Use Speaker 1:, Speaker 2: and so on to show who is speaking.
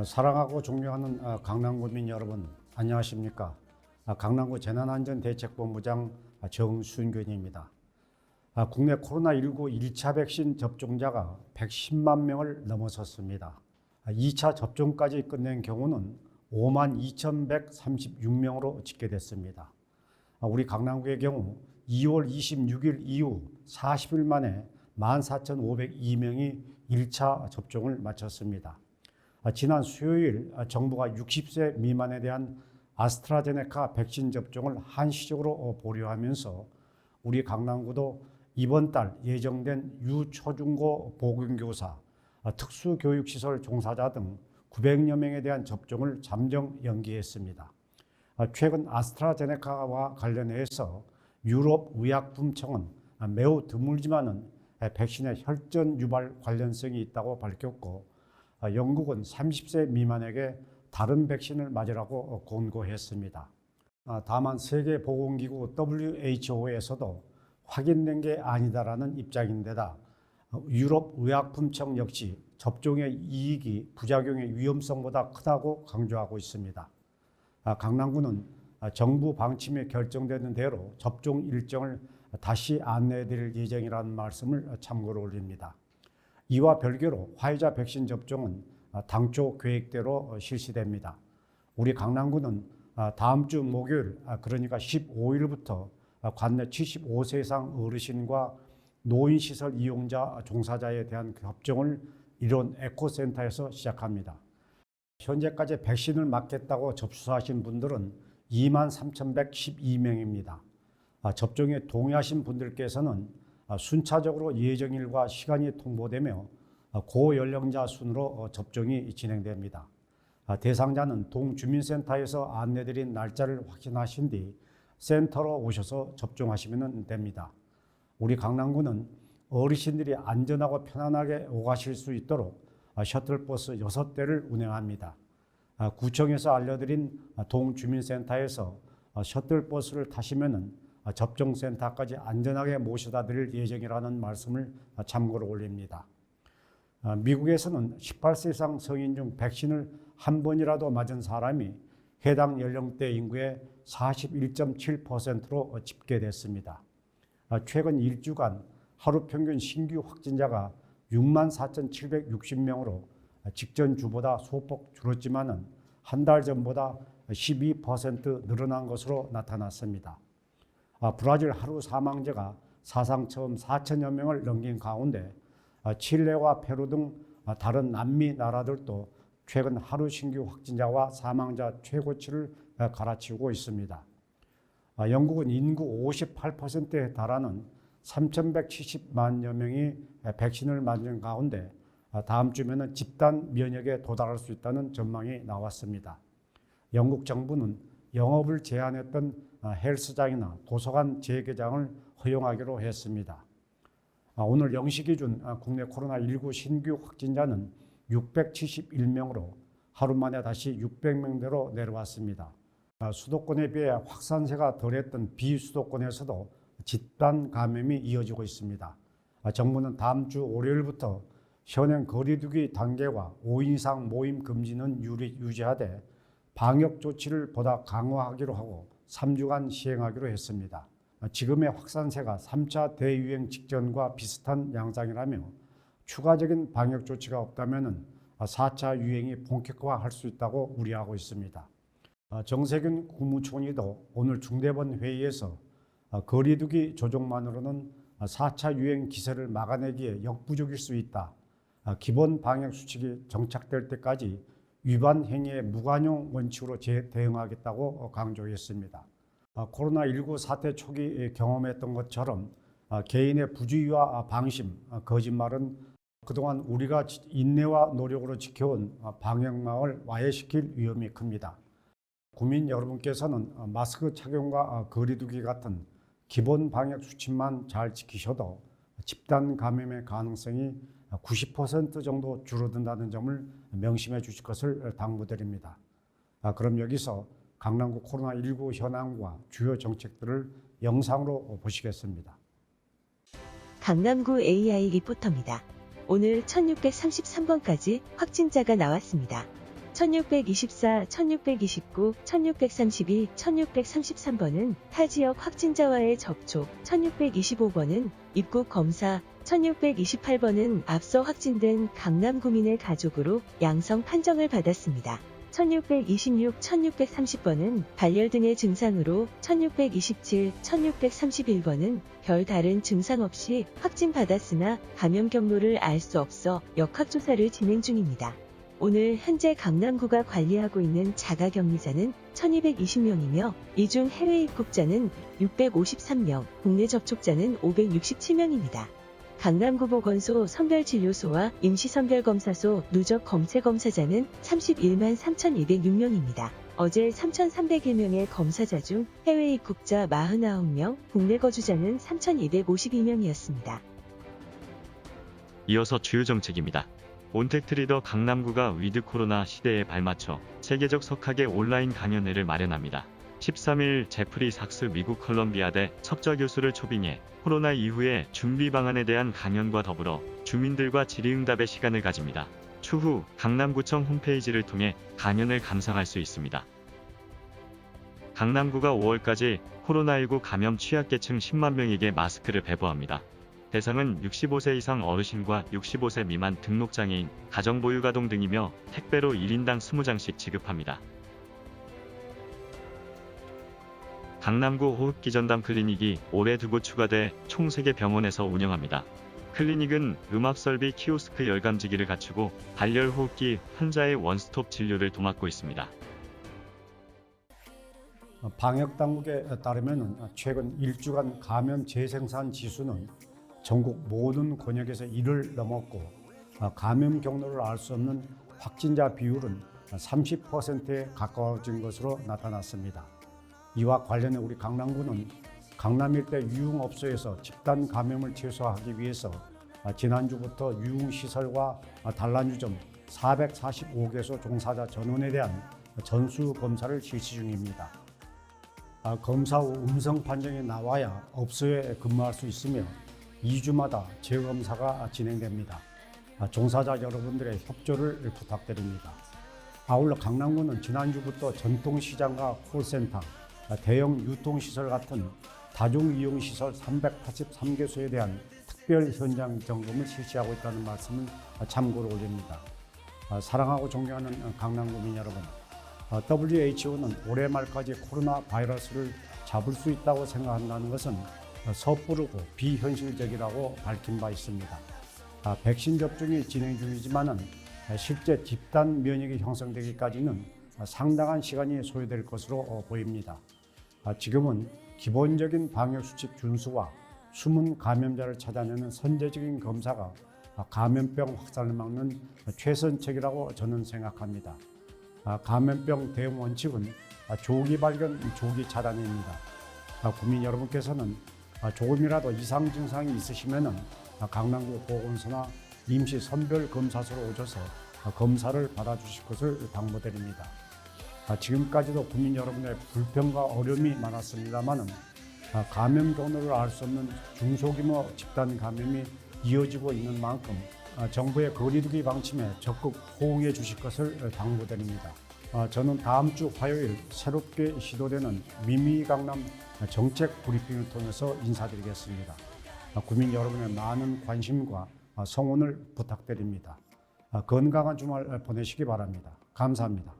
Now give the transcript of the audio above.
Speaker 1: 사랑하고 존경하는 강남구민 여러분, 안녕하십니까? 강남구 재난안전대책본부장 정순균입니다. 국내 코로나19 1차 백신 접종자가 110만 명을 넘어섰습니다. 2차 접종까지 끝낸 경우는 52,136명으로 집계됐습니다. 우리 강남구의 경우 2월 26일 이후 40일 만에 14,502명이 1차 접종을 마쳤습니다. 지난 수요일 정부가 60세 미만에 대한 아스트라제네카 백신 접종을 한시적으로 보류하면서 우리 강남구도 이번 달 예정된 유초중고 보건교사, 특수교육시설 종사자 등 900여 명에 대한 접종을 잠정 연기했습니다. 최근 아스트라제네카와 관련해서 유럽 의약품청은 매우 드물지만은 백신의 혈전 유발 관련성이 있다고 밝혔고, 영국은 30세 미만에게 다른 백신을 맞으라고 권고했습니다. 다만 세계보건기구 WHO에서도 확인된 게 아니다라는 입장인데다 유럽 의약품청 역시 접종의 이익이 부작용의 위험성보다 크다고 강조하고 있습니다. 강남구는 정부 방침이 결정되는 대로 접종 일정을 다시 안내해드릴 예정이라는 말씀을 참고로 올립니다. 이와 별개로 화이자 백신 접종은 당초 계획대로 실시됩니다. 우리 강남구는 다음 주 목요일, 그러니까 15일부터 관내 75세 이상 어르신과 노인시설 이용자 종사자에 대한 접종을 이론 에코센터에서 시작합니다. 현재까지 백신을 맞겠다고 접수하신 분들은 23,112명입니다. 접종에 동의하신 분들께서는 순차적으로 예정일과 시간이 통보되며 고연령자 순으로 접종이 진행됩니다. 대상자는 동주민센터에서 안내드린 날짜를 확인하신 뒤 센터로 오셔서 접종하시면 됩니다. 우리 강남구는 어르신들이 안전하고 편안하게 오가실 수 있도록 셔틀버스 6대를 운행합니다. 구청에서 알려드린 동주민센터에서 셔틀버스를 타시면 접종센터까지 안전하게 모셔다 드릴 예정이라는 말씀을 참고로 올립니다. 미국에서는 18세 이상 성인 중 백신을 한 번이라도 맞은 사람이 해당 연령대 인구의 41.7%로 집계됐습니다. 최근 일주간 하루 평균 신규 확진자가 64,760명으로 직전 주보다 소폭 줄었지만은 한 달 전보다 12% 늘어난 것으로 나타났습니다. 브라질 하루 사망자가 사상 처음 4천여 명을 넘긴 가운데 칠레와 페루 등 다른 남미 나라들도 최근 하루 신규 확진자와 사망자 최고치를 갈아치우고 있습니다. 영국은 인구 58%에 달하는 3,170만여 명이 백신을 맞은 가운데 다음 주면은 집단 면역에 도달할 수 있다는 전망이 나왔습니다. 영국 정부는 영업을 제한했던 헬스장이나 도서관 재개장을 허용하기로 했습니다. 오늘 0시 기준 국내 코로나19 신규 확진자는 671명으로 하루 만에 다시 600명대로 내려왔습니다. 수도권에 비해 확산세가 덜했던 비수도권에서도 집단 감염이 이어지고 있습니다. 정부는 다음 주 월요일부터 현행 거리두기 단계와 5인 이상 모임 금지는 유지하되 방역 조치를 보다 강화하기로 하고 3주간 시행하기로 했습니다. 지금의 확산세가 3차 대유행 직전과 비슷한 양상이라며 추가적인 방역 조치가 없다면 4차 유행이 본격화할 수 있다고 우려하고 있습니다. 정세균 국무총리도 오늘 중대본 회의에서 거리두기 조정만으로는 4차 유행 기세를 막아내기에 역부족일 수 있다. 기본 방역 수칙이 정착될 때까지 위반 행위에 무관용 원칙으로 대응하겠다고 강조했습니다. 코로나19 사태 초기 경험했던 것처럼 개인의 부주의와 방심, 거짓말은 그동안 우리가 인내와 노력으로 지켜온 방역망을 와해시킬 위험이 큽니다. 국민 여러분께서는 마스크 착용과 거리두기 같은 기본 방역 수칙만 잘 지키셔도 집단 감염의 가능성이 90% 정도 줄어든다는 점을 명심해 주실 것을 당부드립니다. 그럼 여기서 강남구 코로나19 현황과 주요 정책들을 영상으로 보시겠습니다.
Speaker 2: 강남구 AI 리포터입니다. 오늘 1633번까지 확진자가 나왔습니다. 1624, 1629, 1632, 1633번은 타 지역 확진자와의 접촉, 1625번은 입국 검사, 1628번은 앞서 확진된 강남 구민의 가족으로 양성 판정을 받았습니다. 1626, 1630번은 발열 등의 증상으로, 1627, 1631번은 별 다른 증상 없이 확진받았으나 감염 경로를 알 수 없어 역학조사를 진행 중입니다. 오늘 현재 강남구가 관리하고 있는 자가격리자는 1220명이며 이 중 해외 입국자는 653명, 국내 접촉자는 567명입니다. 강남구 보건소 선별진료소와 임시선별검사소 누적 검체검사자는 31만 3,206명입니다. 어제 3,301명의 검사자 중 해외 입국자 49명, 국내 거주자는 3,252명이었습니다.
Speaker 3: 이어서 주요 정책입니다. 온택트리더 강남구가 위드 코로나 시대에 발맞춰 세계적 석학의 온라인 강연회를 마련합니다. 13일 제프리 삭스 미국 컬럼비아대 석좌 교수를 초빙해 코로나 이후의 준비 방안에 대한 강연과 더불어 주민들과 질의응답의 시간을 가집니다. 추후 강남구청 홈페이지를 통해 강연을 감상할 수 있습니다. 강남구가 5월까지 코로나19 감염 취약계층 10만 명에게 마스크를 배부합니다. 대상은 65세 이상 어르신과 65세 미만 등록장애인, 가정보유가동 등이며 택배로 1인당 20장씩 지급합니다. 강남구 호흡기전담 클리닉이 올해 2곳 추가돼 총 3개 병원에서 운영합니다. 클리닉은 음압설비 키오스크 열감지기를 갖추고 발열호흡기 환자의 원스톱 진료를 도맡고 있습니다.
Speaker 1: 방역당국에 따르면 최근 일주간 감염 재생산 지수는 전국 모든 권역에서 1을 넘었고 감염 경로를 알 수 없는 확진자 비율은 30%에 가까워진 것으로 나타났습니다. 이와 관련해 우리 강남구는 강남 일대 유흥업소에서 집단 감염을 최소화하기 위해서 지난주부터 유흥시설과 단란주점 445개소 종사자 전원에 대한 전수 검사를 실시 중입니다. 검사 후 음성 판정이 나와야 업소에 근무할 수 있으며 2주마다 재검사가 진행됩니다. 종사자 여러분들의 협조를 부탁드립니다. 아울러 강남구는 지난주부터 전통시장과 콜센터, 대형 유통시설 같은 다중이용시설 383개소에 대한 특별 현장 점검을 실시하고 있다는 말씀을 참고로 올립니다. 사랑하고 존경하는 강남구민 여러분, WHO는 올해 말까지 코로나 바이러스를 잡을 수 있다고 생각한다는 것은 섣부르고 비현실적이라고 밝힌 바 있습니다. 백신 접종이 진행 중이지만 실제 집단 면역이 형성되기까지는 상당한 시간이 소요될 것으로 보입니다. 지금은 기본적인 방역수칙 준수와 숨은 감염자를 찾아내는 선제적인 검사가 감염병 확산을 막는 최선책이라고 저는 생각합니다. 감염병 대응 원칙은 조기 발견, 조기 차단입니다. 국민 여러분께서는 조금이라도 이상 증상이 있으시면 강남구 보건소나 임시 선별검사소로 오셔서 검사를 받아주실 것을 당부드립니다. 지금까지도 국민 여러분의 불편과 어려움이 많았습니다만 감염 경로를 알 수 없는 중소규모 집단 감염이 이어지고 있는 만큼 정부의 거리두기 방침에 적극 호응해 주실 것을 당부드립니다. 저는 다음 주 화요일 새롭게 시도되는 미미강남 정책 브리핑을 통해서 인사드리겠습니다. 국민 여러분의 많은 관심과 성원을 부탁드립니다. 건강한 주말 보내시기 바랍니다. 감사합니다.